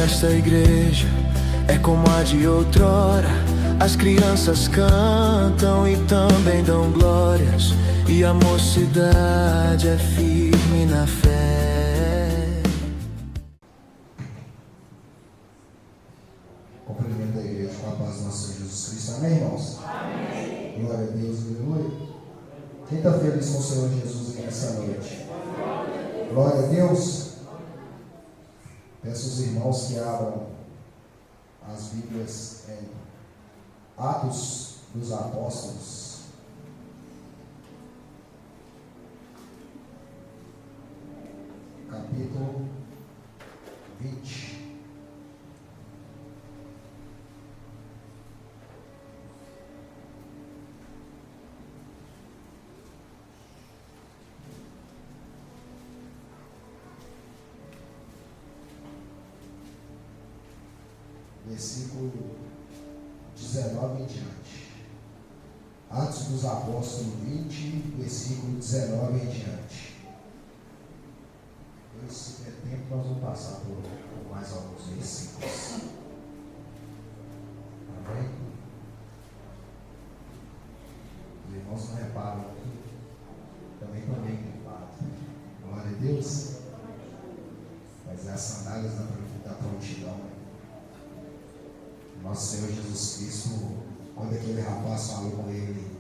desta igreja é como a de outrora. As crianças cantam e também dão glórias, e a mocidade é firme na fé. Cumprimento a igreja com a paz do nosso Senhor Jesus Cristo. Amém, irmãos? Amém. Glória a Deus, aleluia. Quem está feliz com o Senhor Jesus aqui nessa noite? Glória a Deus. Peço aos irmãos que abram as Bíblias em Atos dos Apóstolos. Capítulo 20. Versículo 19 em diante. Atos dos Apóstolos 20, versículo 19 em diante. Depois, se der tempo, nós vamos passar por mais alguns versículos. Amém? Os irmãos não reparam aqui. Também estou bem gripado. Glória a Deus. Mas é as sandálias da prontidão. Nosso Senhor Jesus Cristo, quando aquele rapaz falou com ele: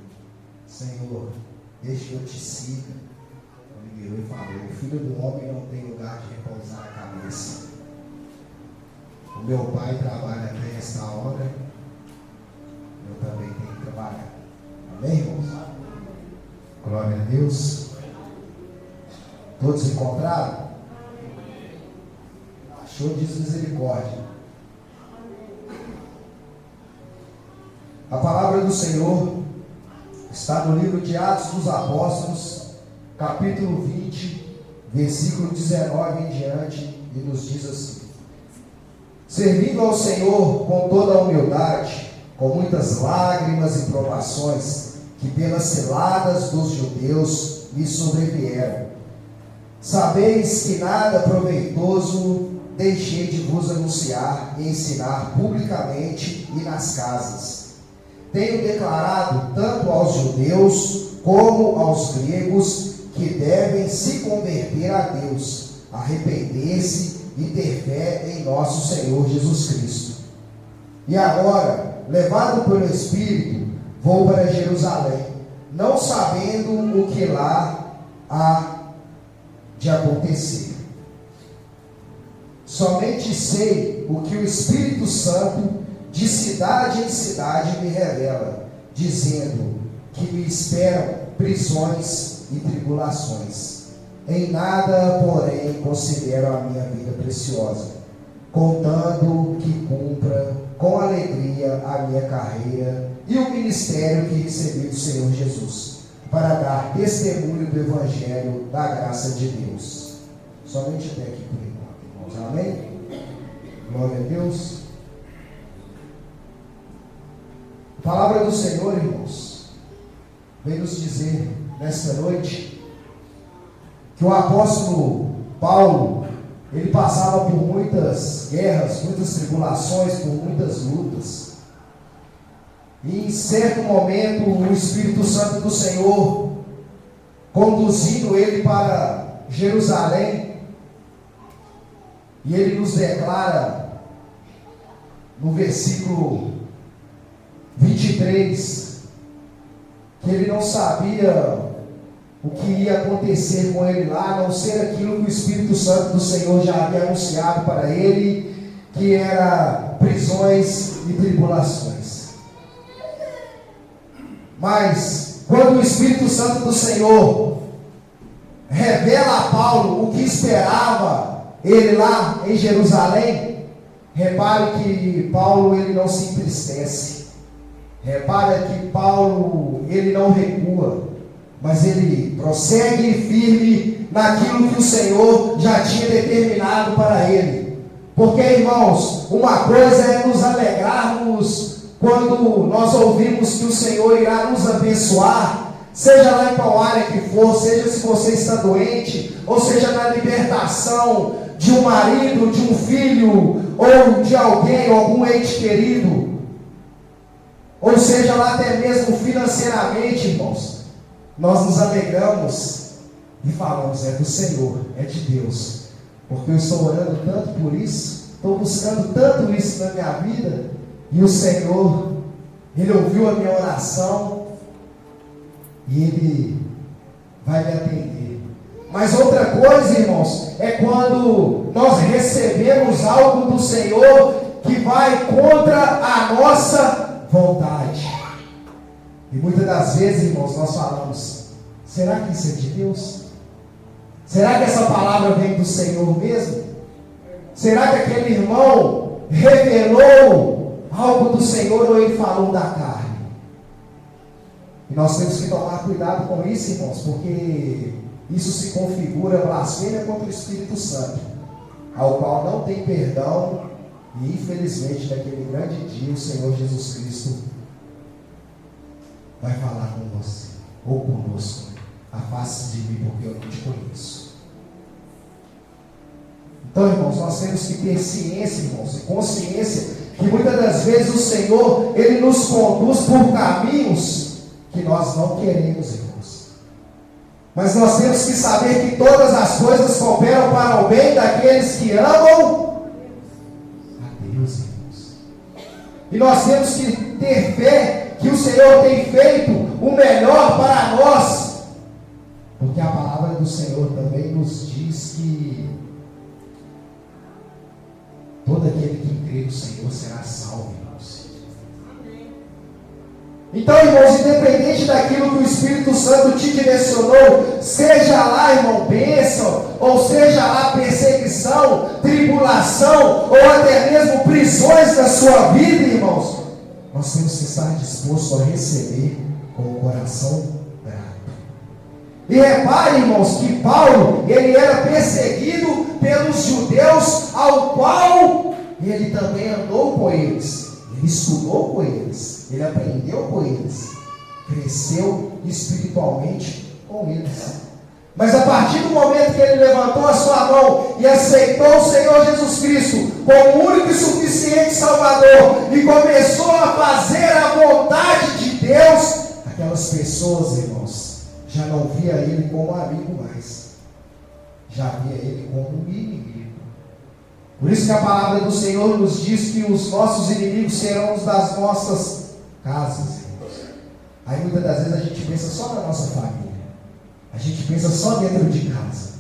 Senhor, deixa que eu te siga, ele virou e falou: o filho do homem não tem lugar de repousar a cabeça. O meu pai trabalha até esta hora, eu também tenho que trabalhar. Amém, irmãos? Glória a Deus. Todos encontraram? Achou de misericórdia. A palavra do Senhor está no livro de Atos dos Apóstolos, capítulo 20, versículo 19 em diante, e nos diz assim: servindo ao Senhor com toda a humildade, com muitas lágrimas e provações, que pelas ciladas dos judeus lhe sobrevieram. Sabeis que nada proveitoso deixei de vos anunciar e ensinar publicamente e nas casas. Tenho declarado tanto aos judeus como aos gregos que devem se converter a Deus, arrepender-se e ter fé em nosso Senhor Jesus Cristo. E agora, levado pelo Espírito, vou para Jerusalém, não sabendo o que lá há de acontecer. Somente sei o que o Espírito Santo de cidade em cidade me revela, dizendo que me esperam prisões e tribulações. Em nada, porém, considero a minha vida preciosa, contando que cumpra com alegria a minha carreira e o ministério que recebi do Senhor Jesus, para dar testemunho do Evangelho da graça de Deus. Somente até aqui por enquanto, irmãos. Amém? Glória a Deus. A palavra do Senhor, irmãos, vem nos dizer nesta noite que o apóstolo Paulo, ele passava por muitas guerras, muitas tribulações, por muitas lutas. E em certo momento o Espírito Santo do Senhor, conduzindo ele para Jerusalém, e ele nos declara no versículo 23, que ele não sabia o que ia acontecer com ele lá, a não ser aquilo que o Espírito Santo do Senhor já havia anunciado para ele, que era prisões e tribulações. Mas, quando o Espírito Santo do Senhor revela a Paulo o que esperava ele lá em Jerusalém, repare que Paulo ele não se entristece. Repara que Paulo, ele não recua, mas ele prossegue firme naquilo que o Senhor já tinha determinado para ele. Porque, irmãos, uma coisa é nos alegrarmos quando nós ouvimos que o Senhor irá nos abençoar, seja lá em qual área que for, seja se você está doente, ou seja na libertação de de um marido, de um filho, ou de alguém, algum ente querido, ou seja lá até mesmo financeiramente, irmãos, nós nos alegramos e falamos, é do Senhor, é de Deus, porque eu estou orando tanto por isso, estou buscando tanto isso na minha vida, e o Senhor, Ele ouviu a minha oração, e Ele vai me atender. Mas outra coisa, irmãos, é quando nós recebemos algo do Senhor que vai contra a nossa vontade. E muitas das vezes, irmãos, nós falamos, será que isso é de Deus? Será que essa palavra vem do Senhor mesmo? Será que aquele irmão revelou algo do Senhor ou ele falou da carne? E nós temos que tomar cuidado com isso, irmãos, porque isso se configura blasfêmia contra o Espírito Santo, ao qual não tem perdão, e infelizmente naquele grande dia o Senhor Jesus Cristo vai falar com você, ou conosco, afaste de mim porque eu não te conheço. Então, irmãos, nós temos que ter ciência, irmãos, e consciência, que muitas das vezes o Senhor, Ele nos conduz por caminhos que nós não queremos, irmãos. Mas nós temos que saber que todas as coisas cooperam para o bem daqueles que amam a Deus, irmãos. E nós temos que ter fé que o Senhor tem feito o melhor para nós, porque a palavra do Senhor também nos diz que todo aquele que crê no Senhor será salvo, irmãos. Então, irmãos, independente daquilo que o Espírito Santo te direcionou, seja lá, irmão, bênção, ou seja lá perseguição, tribulação, ou até mesmo prisões da sua vida, irmãos, nós temos que estar dispostos a receber com o coração grato. E repare, irmãos, que Paulo, ele era perseguido pelos judeus, ao qual ele também andou com eles, ele estudou com eles, ele aprendeu com eles, cresceu espiritualmente com eles. Mas a partir do momento que ele levantou a sua mão e aceitou o Senhor Jesus Cristo como o único e suficiente Salvador e começou a fazer a vontade de Deus, aquelas pessoas, irmãos, já não via ele como amigo mais, já via ele como um inimigo. Por isso que a palavra do Senhor nos diz que os nossos inimigos serão os das nossas casas, irmãos. Aí muitas das vezes a gente pensa só na nossa família, a gente pensa só dentro de casa,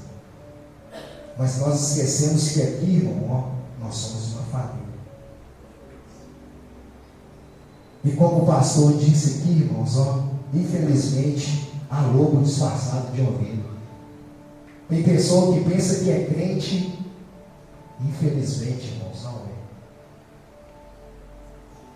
mas nós esquecemos que aqui, irmão, ó, nós somos uma família. E como o pastor disse aqui, irmãos, ó, infelizmente há lobo disfarçado de ovelha. Tem pessoa que pensa que é crente, infelizmente, irmãos, não é.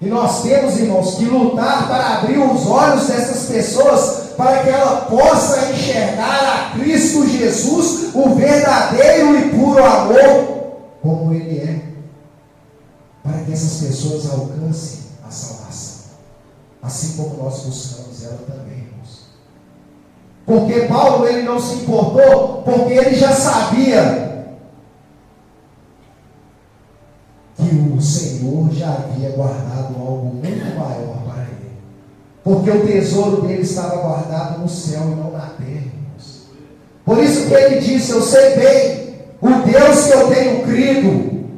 E nós temos, irmãos, que lutar para abrir os olhos dessas pessoas, para que ela possa enxergar a Cristo Jesus, o verdadeiro e puro amor, como Ele é, para que essas pessoas alcancem a salvação, assim como nós buscamos ela também, irmãos. Porque Paulo, ele não se importou, porque ele já sabia que o Senhor já havia guardado algo muito maior para ele, porque o tesouro dele estava guardado no céu e não na terra, irmãos. Por isso que ele disse, eu sei bem o Deus que eu tenho crido,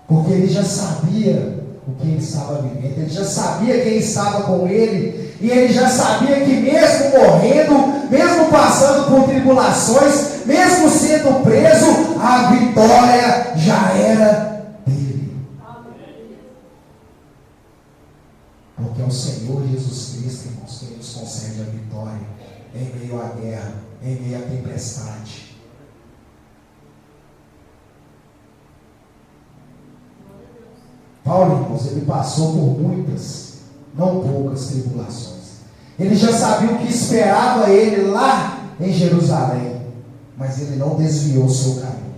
porque ele já sabia o que ele estava vivendo, ele já sabia quem estava com ele, e ele já sabia que mesmo morrendo, mesmo passando por tribulações, mesmo sendo preso, a vitória já era dele. Porque é o Senhor Jesus Cristo, irmãos, que nos concede a vitória em meio à guerra, em meio à tempestade. Paulo, irmãos, ele passou por muitas, não poucas tribulações. Ele já sabia o que esperava ele lá em Jerusalém, mas ele não desviou o seu caminho.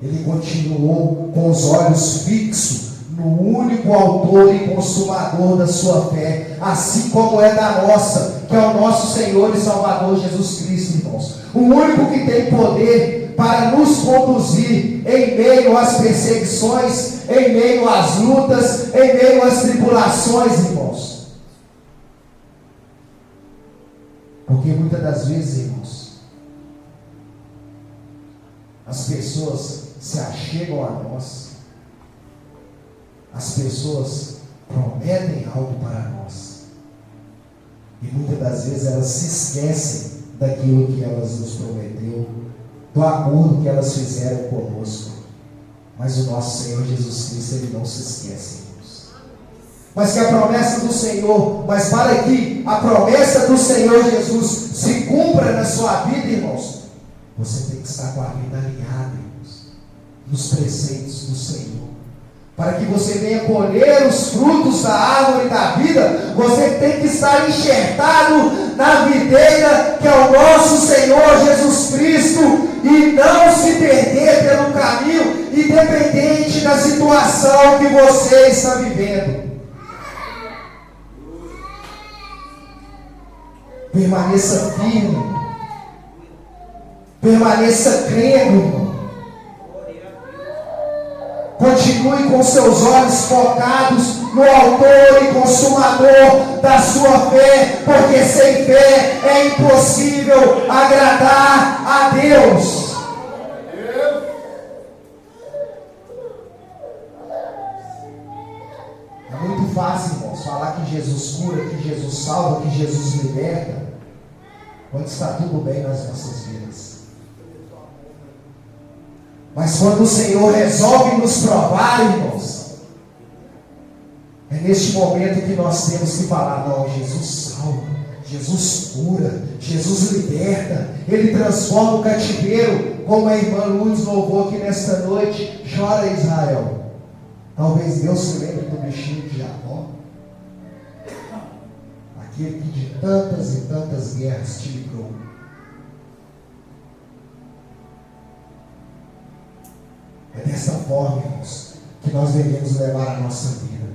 Ele continuou com os olhos fixos no único autor e consumador da sua fé, assim como é da nossa, que é o nosso Senhor e Salvador Jesus Cristo, irmãos. O único que tem poder para nos conduzir em meio às perseguições, em meio às lutas, em meio às tribulações, irmãos. Porque muitas das vezes, irmãos, as pessoas se achegam a nós, as pessoas prometem algo para nós, e muitas das vezes elas se esquecem daquilo que elas nos prometeu, do acordo que elas fizeram conosco. Mas o nosso Senhor Jesus Cristo, Ele não se esquece, irmãos. Mas que a promessa do Senhor, mas para que a promessa do Senhor Jesus se cumpra na sua vida, irmãos, você tem que estar com a vida alinhada, irmãos, nos preceitos do Senhor. Para que você venha colher os frutos da árvore da vida, você tem que estar enxertado na videira que é o nosso Senhor Jesus Cristo, e não se perder pelo caminho, independente da situação que você está vivendo. Permaneça firme, permaneça crendo, irmão. Continue com seus olhos focados no autor e consumador da sua fé, porque sem fé é impossível agradar a Deus. É muito fácil, irmãos, falar que Jesus cura, que Jesus salva, que Jesus liberta, quando está tudo bem nas nossas vidas. Mas quando o Senhor resolve nos provar, irmãos, é neste momento que nós temos que falar: não, Jesus salva, Jesus cura, Jesus liberta, Ele transforma o cativeiro, como a irmã Lourdes louvou aqui nesta noite. Chora, Israel. Talvez Deus se lembre do bichinho de Jacó, aquele que de tantas e tantas guerras te livrou. É dessa forma, irmãos, que nós devemos levar a nossa vida.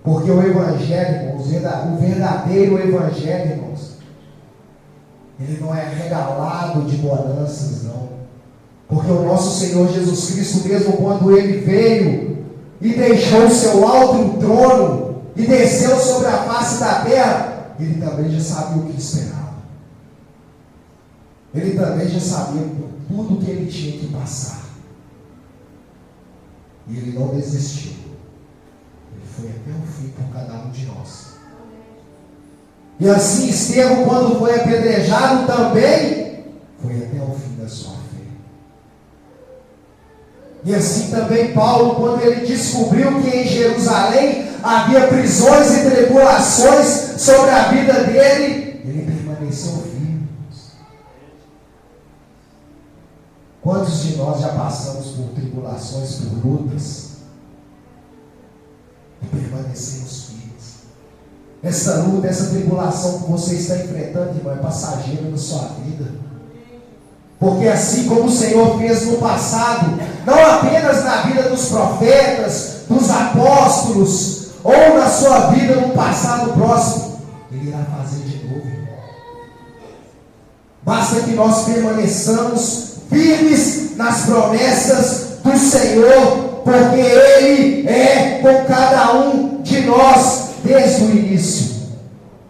Porque o Evangelho, irmãos, o verdadeiro Evangelho, irmãos, ele não é regalado de bonanças, não. Porque o nosso Senhor Jesus Cristo, mesmo quando Ele veio e deixou o seu alto trono e desceu sobre a face da terra, Ele também já sabia o que esperava. Ele também já sabia tudo que Ele tinha que passar. E Ele não desistiu. Ele foi até o fim por cada um de nós. E assim Estevão, quando foi apedrejado, também foi até o fim da sua fé. E assim também Paulo, quando ele descobriu que em Jerusalém havia prisões e tribulações sobre a vida dele, ele permaneceu firme. Quantos de nós já passamos por tribulações, por lutas, e permanecemos firmes? Essa luta, essa tribulação que você está enfrentando, irmão, é passageira na sua vida. Porque assim como o Senhor fez no passado, não apenas na vida dos profetas, dos apóstolos, ou na sua vida no passado próximo, Ele irá fazer de novo, irmão. Basta que nós permaneçamos firmes nas promessas do Senhor, porque Ele é com cada um de nós desde o início.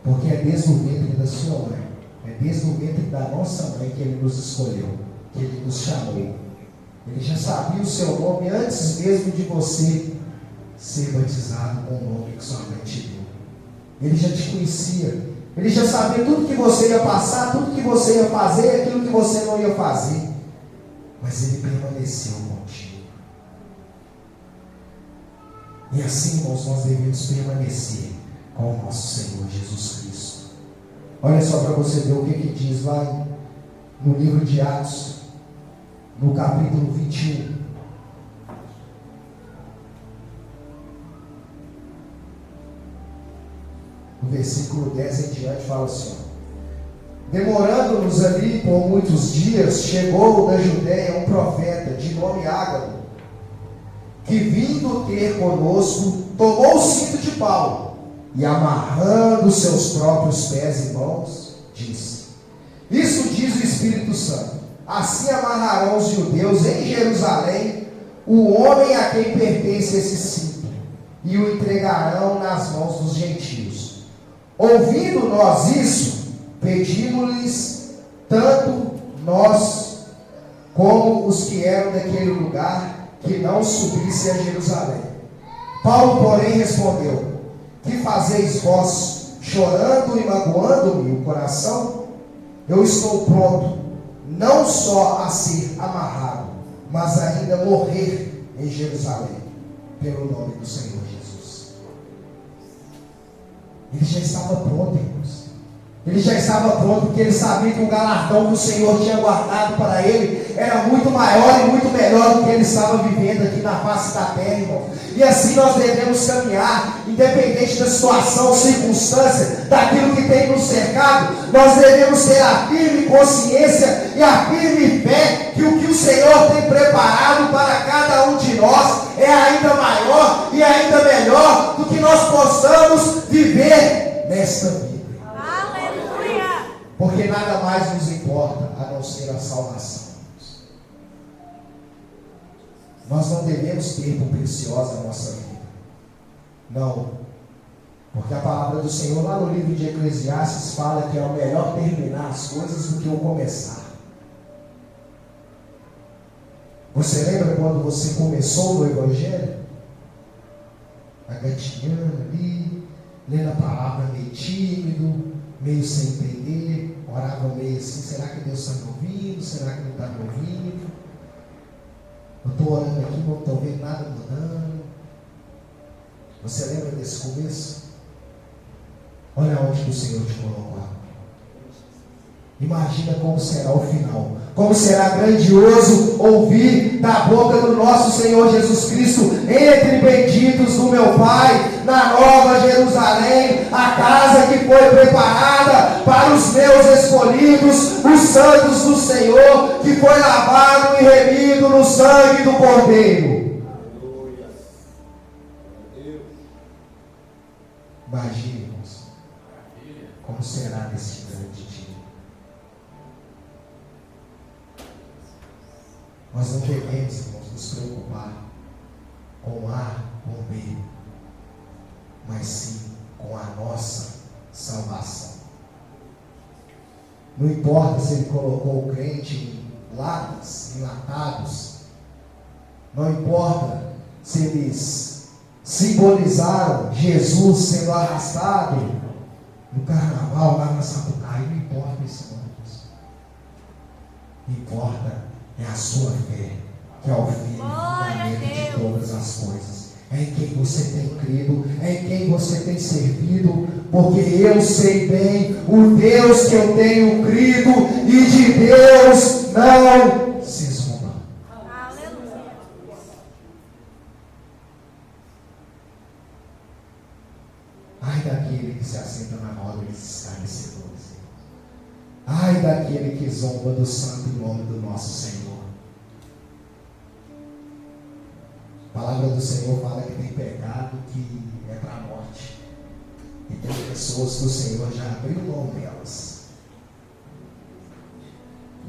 Porque é desde o ventre da sua mãe, é desde o ventre da nossa mãe que Ele nos escolheu, que Ele nos chamou. Ele já sabia o seu nome antes mesmo de você ser batizado com o nome que sua mãe te deu. Ele já te conhecia. Ele já sabia tudo que você ia passar, tudo que você ia fazer e aquilo que você não ia fazer. Mas Ele permaneceu contigo. E assim, irmãos, nós devemos permanecer com o nosso Senhor Jesus Cristo. Olha só para você ver o que diz lá no livro de Atos, no capítulo 21. No versículo 10 em diante fala assim: demorando-nos ali por muitos dias, chegou da Judéia um profeta de nome Ágabo, que vindo ter conosco, tomou o cinto de Paulo e amarrando seus próprios pés e mãos, disse: isto Espírito Santo. Assim amarrarão os judeus em Jerusalém o homem a quem pertence esse cinto, e o entregarão nas mãos dos gentios. Ouvindo nós isso, pedimos-lhes, tanto nós como os que eram daquele lugar, que não subisse a Jerusalém. Paulo, porém, respondeu: que fazeis vós, chorando e magoando-me o coração? Eu estou pronto, não só a ser amarrado, mas ainda morrer em Jerusalém, pelo nome do Senhor Jesus. Ele já estava pronto, irmãos. Ele já estava pronto, porque ele sabia que o galardão que o Senhor tinha guardado para ele era muito maior e muito melhor do que ele estava vivendo aqui na face da terra, irmão. E assim nós devemos caminhar, independente da situação, circunstância, daquilo que tem nos cercado. Nós devemos ter a firme consciência e a firme fé que o Senhor tem preparado para cada um de nós é ainda maior e ainda melhor do que nós possamos viver nesta vida. Porque nada mais nos importa a não ser a salvação. Nós não devemos ter por preciosa a nossa vida. Não. Porque a palavra do Senhor lá no livro de Eclesiastes fala que é melhor terminar as coisas do que o começar. Você lembra quando você começou no Evangelho? Agatinhando ali, lendo a palavra meio tímido, meio sem entender, orava meio assim: será que Deus está me ouvindo? Será que não está me ouvindo? Eu estou orando aqui, não estou vendo nada mudando. Você lembra desse começo? Olha onde que o Senhor te colocou. Imagina como será o final. Como será grandioso ouvir da boca do nosso Senhor Jesus Cristo: entre benditos do meu Pai, na nova Jerusalém, a casa que foi preparada para os meus escolhidos, os santos do Senhor, que foi lavado e remido no sangue do Cordeiro. Imagine, irmãos, como será nesse grande dia. Nós não devemos, irmãos, nos preocupar com A ou B, mas sim com a nossa salvação. Não importa se ele colocou o crente em latas, enlatados, não importa se eles simbolizaram Jesus sendo arrastado no carnaval, lá na Sapucaí, não importa isso, irmãos. Importa é a sua fé, que é o fundamento de todas as coisas. É em quem você tem crido, é em quem você tem servido, porque eu sei bem o Deus que eu tenho crido, e de Deus não se zomba. Aleluia. Ai daquele que se assenta na roda desses escarnecedores. Ai daquele que zomba do santo nome do nosso Senhor. A palavra do Senhor fala que tem pecado que é para a morte. E tem pessoas que o Senhor já abriu mão delas.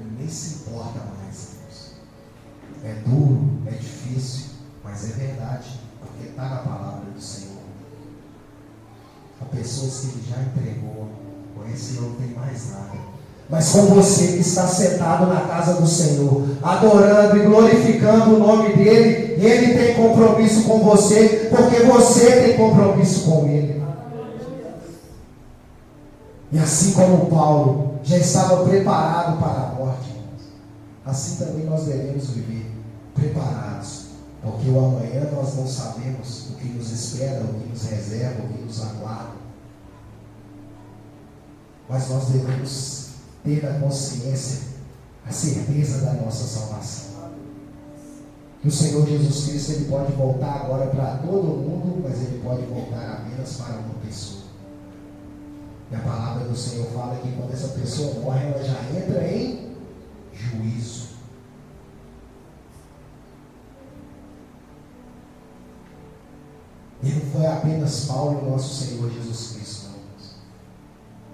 Ele nem se importa mais, Deus. É duro, é difícil, mas é verdade, porque está na palavra do Senhor. Há pessoas que ele já entregou, com esse não tem mais nada. Mas com você que está sentado na casa do Senhor, adorando e glorificando o nome dEle, Ele tem compromisso com você, porque você tem compromisso com Ele. E assim como Paulo já estava preparado para a morte, assim também nós devemos viver preparados, porque o amanhã nós não sabemos o que nos espera, o que nos reserva, o que nos aguarda. Mas nós devemos ter a consciência, a certeza da nossa salvação. Que o Senhor Jesus Cristo, Ele pode voltar agora para todo mundo, mas Ele pode voltar apenas para uma pessoa. E a palavra do Senhor fala que quando essa pessoa morre, ela já entra em juízo. E não foi apenas Paulo e o nosso Senhor Jesus Cristo, não.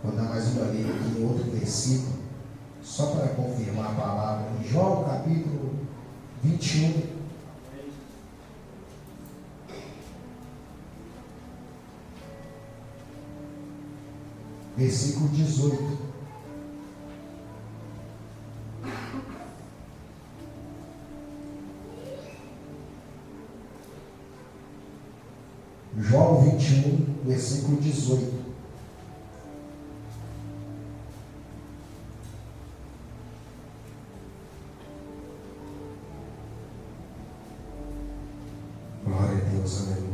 Vou dar mais uma linha aqui em outro versículo, Só para confirmar a palavra, em João capítulo 21, versículo 18. João 21, versículo 18. Glória a Deus, aleluia.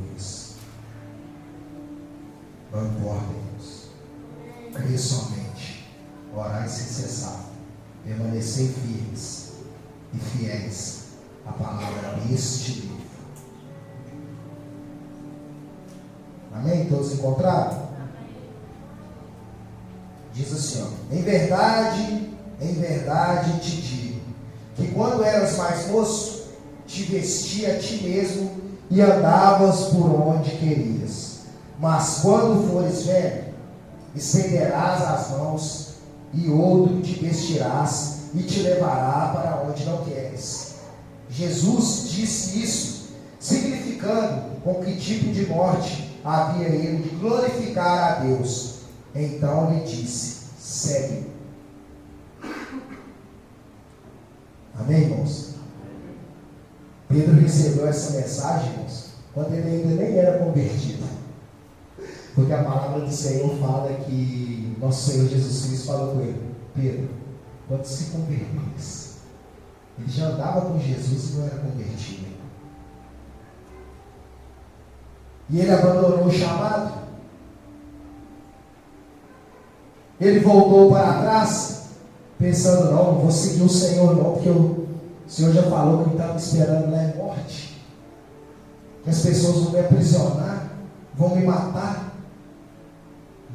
Não importa, Deus. Crê somente, orai sem cessar, permanecer firmes e fiéis à palavra deste livro. Amém? Todos encontraram? Diz assim, ó: em verdade te digo, que quando eras mais moço, te vestia a ti mesmo e andavas por onde querias. Mas quando fores velho, estenderás as mãos, e outro te vestirás e te levará para onde não queres. Jesus disse isso, significando com que tipo de morte havia ele de glorificar a Deus. Então lhe disse: segue-me. Amém, irmãos? Pedro recebeu essa mensagem, irmãos, quando ele ainda nem era convertido. Porque a palavra do Senhor fala que nosso Senhor Jesus Cristo falou com ele: Pedro, quando se convertesse, ele já andava com Jesus e não era convertido. E ele abandonou o chamado. Ele voltou para trás, pensando: não vou seguir o Senhor não, porque o Senhor já falou que estava esperando lá é morte, que as pessoas vão me aprisionar, vão me matar.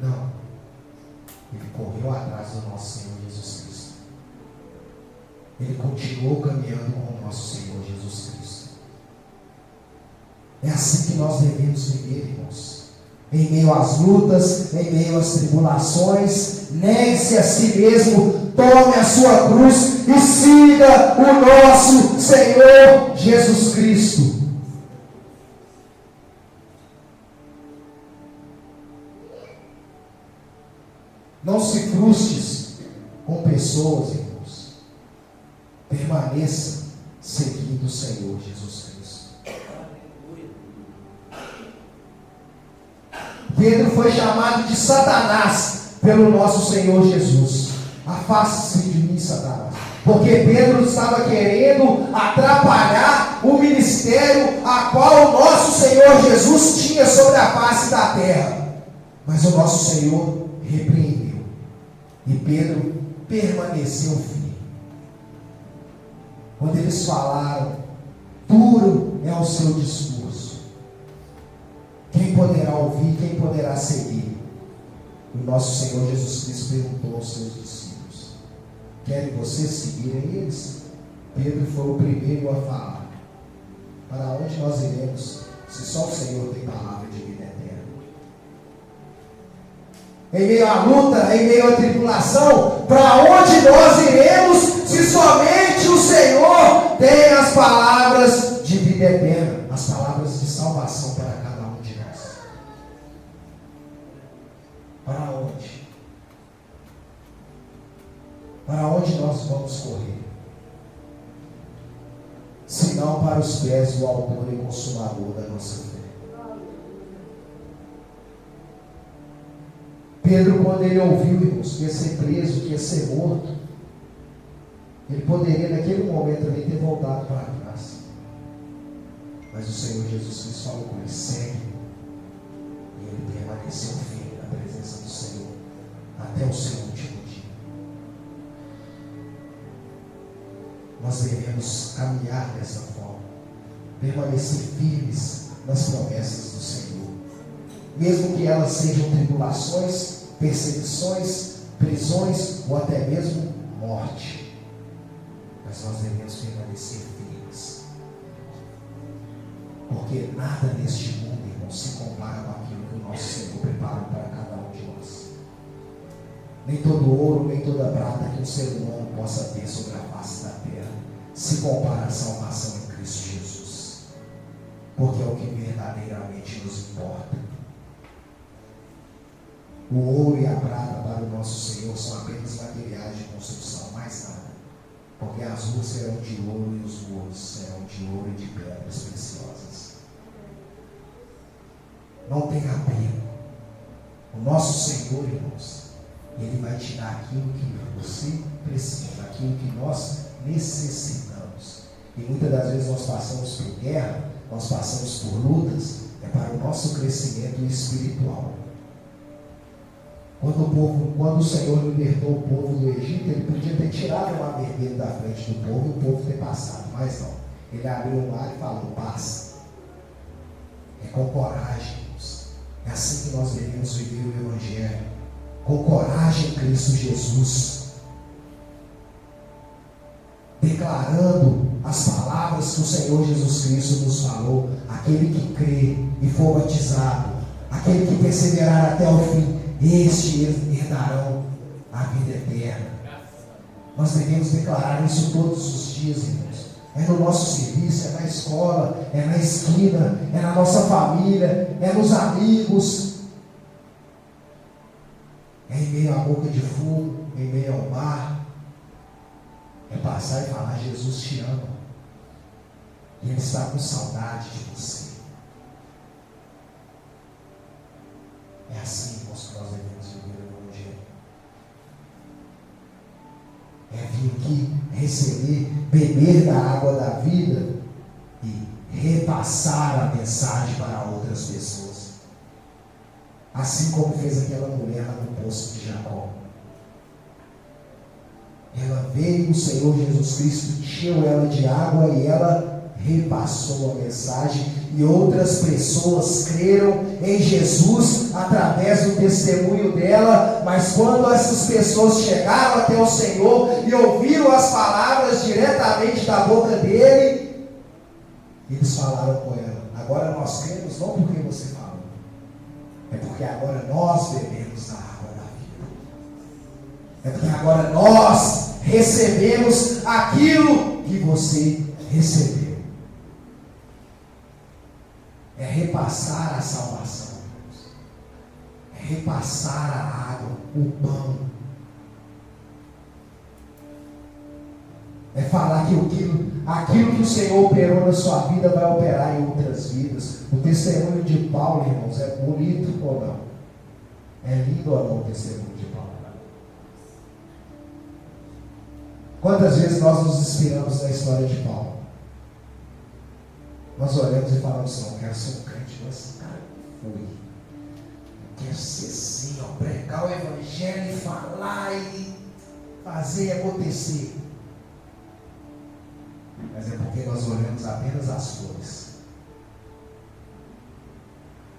Não, ele correu atrás do nosso Senhor Jesus Cristo. Ele continuou caminhando com o nosso Senhor Jesus Cristo. É assim que nós devemos viver, irmãos. Em meio às lutas, em meio às tribulações, negue-se a si mesmo, tome a sua cruz e siga o nosso Senhor Jesus Cristo. Não se frustre com pessoas, irmãos. Permaneça seguindo o Senhor Jesus Cristo. Pedro foi chamado de Satanás pelo nosso Senhor Jesus. Afaste-se de mim, Satanás. Porque Pedro estava querendo atrapalhar o ministério a qual o nosso Senhor Jesus tinha sobre a face da terra. Mas o nosso Senhor repreendeu. E Pedro permaneceu firme. Quando eles falaram: duro é o seu discurso, quem poderá ouvir, quem poderá seguir? O nosso Senhor Jesus Cristo perguntou aos seus discípulos: querem vocês seguirem eles? Pedro foi o primeiro a falar: para onde nós iremos, se só o Senhor tem palavra de vida eterna? Em meio à luta, em meio à tribulação, para onde nós iremos, se somente o Senhor tem as palavras de vida eterna, as palavras de salvação para cada um de nós? Para onde? Para onde nós vamos correr? Se não para os pés do autor e consumador da nossa fé. Pedro, quando ele ouviu, irmãos, que ia ser preso, que ia ser morto, ele poderia naquele momento ali ter voltado para trás. Mas o Senhor Jesus Cristo falou com ele: segue. E ele permaneceu firme na presença do Senhor até o seu último dia. Nós devemos caminhar dessa forma, permanecer firmes nas promessas do Senhor, mesmo que elas sejam tribulações, perseguições, prisões ou até mesmo morte. Mas nós devemos permanecer firmes, porque nada neste mundo, irmão, se compara com aquilo que o nosso Senhor preparou para cada um de nós. nem todo ouro, nem toda prata que um ser humano possa ter sobre a face da terra se compara à salvação em Cristo Jesus, porque é o que verdadeiramente nos importa. O ouro e a prata para o nosso Senhor são apenas materiais de construção, mais nada, porque as ruas serão de ouro e os muros serão de ouro e de pedras preciosas. Não tenha pena. O nosso Senhor, irmãos, Ele vai te dar aquilo que você precisa, aquilo que nós necessitamos. E muitas das vezes nós passamos por guerra, nós passamos por lutas, é para o nosso crescimento espiritual. Quando o Senhor libertou o povo do Egito, Ele podia ter tirado uma vermelha da frente do povo e o povo ter passado, mas não. Ele abriu um mar e falou: passa. É com coragem, irmãos. É assim que nós devemos viver o Evangelho, com coragem em Cristo Jesus, declarando as palavras que o Senhor Jesus Cristo nos falou. Aquele que crê e for batizado, aquele que perseverar até o fim, este herdarão a vida eterna. Nós devemos declarar isso todos os dias, irmãos. É no nosso serviço, é na escola, é na esquina, é na nossa família, é nos amigos, é em meio à boca de fumo, em meio ao mar. É passar e falar: Jesus te ama, e Ele está com saudade de você. É assim, irmãos, que nós devemos viver o Evangelho. É vir aqui, receber, beber da água da vida e repassar a mensagem para outras pessoas. Assim como fez aquela mulher lá no poço de Jacó. Ela veio, o Senhor Jesus Cristo encheu ela de água e ela repassou a mensagem, e outras pessoas creram em Jesus através do testemunho dela. Mas quando essas pessoas chegaram até o Senhor e ouviram as palavras diretamente da boca dele, eles falaram com ela: agora nós cremos não porque você falou, é porque agora nós bebemos da água da vida, é porque agora nós recebemos aquilo que você recebeu. É repassar a salvação, é repassar a água, o pão. É falar que aquilo que o Senhor operou na sua vida vai operar em outras vidas. O testemunho de Paulo, irmãos, é bonito ou não? É lindo ou não o testemunho de Paulo? Quantas vezes nós nos inspiramos na história de Paulo? Nós olhamos e falamos assim: eu quero ser um crente, mas cara, fui. Eu quero ser assim, ó, pregar o Evangelho e falar e fazer acontecer. Mas é porque nós olhamos apenas as flores.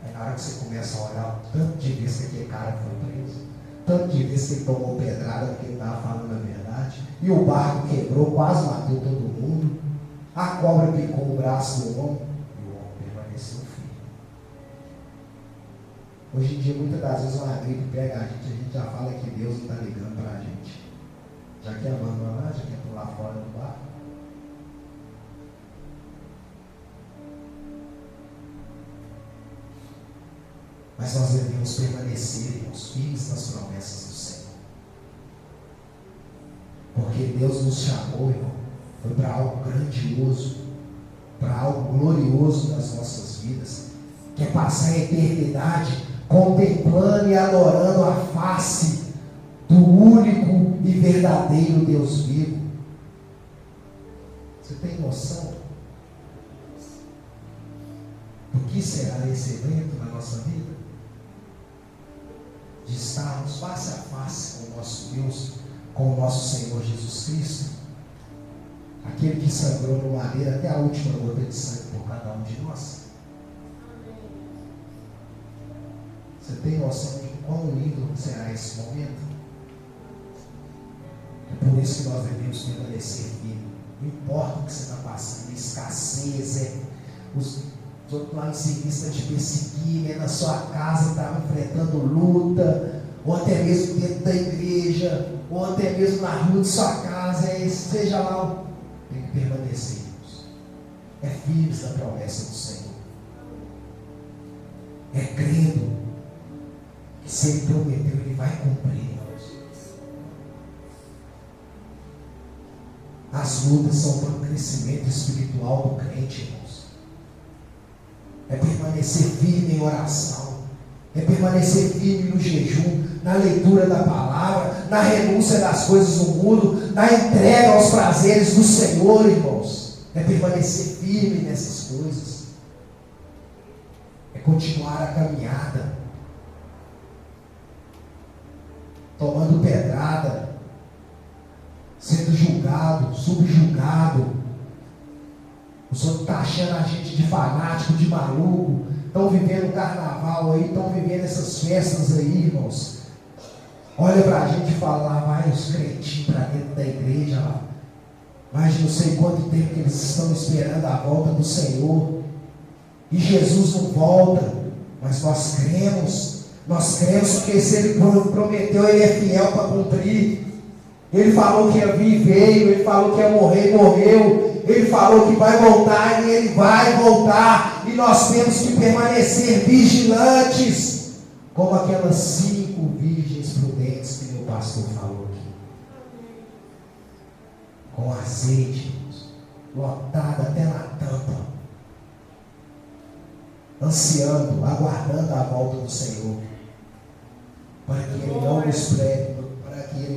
Aí na hora que você começa a olhar o tanto de vezes que aquele cara foi preso, tanto de vezes que ele tomou pedrada porque ele estava falando a verdade, e o barco quebrou, quase matou todo mundo, a cobra picou o braço do homem e o homem permaneceu firme. Hoje em dia, muitas das vezes, uma gripe pega a gente já fala que Deus não está ligando para a gente. Já quer abandonar, já quer pular fora do barco. Mas nós devemos permanecer, irmãos, firmes nas promessas do Senhor. Porque Deus nos chamou, irmão, foi para algo grandioso, para algo glorioso nas nossas vidas, que é passar a eternidade contemplando e adorando a face do único e verdadeiro Deus vivo. Você tem noção do que será esse evento na nossa vida? De estarmos face a face com o nosso Deus, com o nosso Senhor Jesus Cristo, aquele que sangrou no madeiro até a última gota de sangue por cada um de nós. Você tem noção de quão lindo será esse momento? É por isso que nós devemos permanecer firme. Não importa o que você está passando, escassez, os outros lá em serviço te perseguirem, na sua casa estava enfrentando luta, ou até mesmo dentro da igreja, ou até mesmo na rua de sua casa, seja lá, tem que permanecer, irmãos. É firmes na promessa do Senhor. É crendo que se Ele prometeu, Ele vai cumprir, irmãos. As lutas são para o crescimento espiritual do crente, irmãos. É permanecer firme em oração, é permanecer firme no jejum, na leitura da palavra, na renúncia das coisas do mundo, na entrega aos prazeres do Senhor, irmãos. É permanecer firme nessas coisas, é continuar a caminhada, tomando pedrada, sendo julgado, subjugado. Os outros estão achando a gente de fanático, de maluco, estão vivendo o carnaval aí, estão vivendo essas festas aí, irmãos. Olha para a gente e fala, vai os crentinhos para dentro da igreja lá. Mas não sei quanto tempo que eles estão esperando a volta do Senhor. E Jesus não volta, mas nós cremos porque se Ele prometeu, Ele é fiel para cumprir. Ele falou que ia vir, veio. Ele falou que ia morrer, morreu. Ele falou que vai voltar e Ele vai voltar. E nós temos que permanecer vigilantes, como aquelas 5 virgens prudentes que meu pastor falou aqui. Com azeite, lotado até na tampa, ansiando, aguardando a volta do Senhor, para que Ele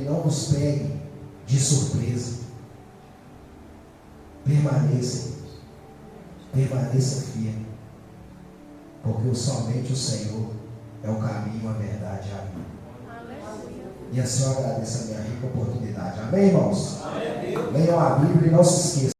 não nos pegue de surpresa. Permaneça firme, porque somente o Senhor é o caminho, a verdade e a vida. E assim eu agradeço a minha rica oportunidade. Amém, irmãos? Amém. Leiam a Bíblia e não se esqueçam.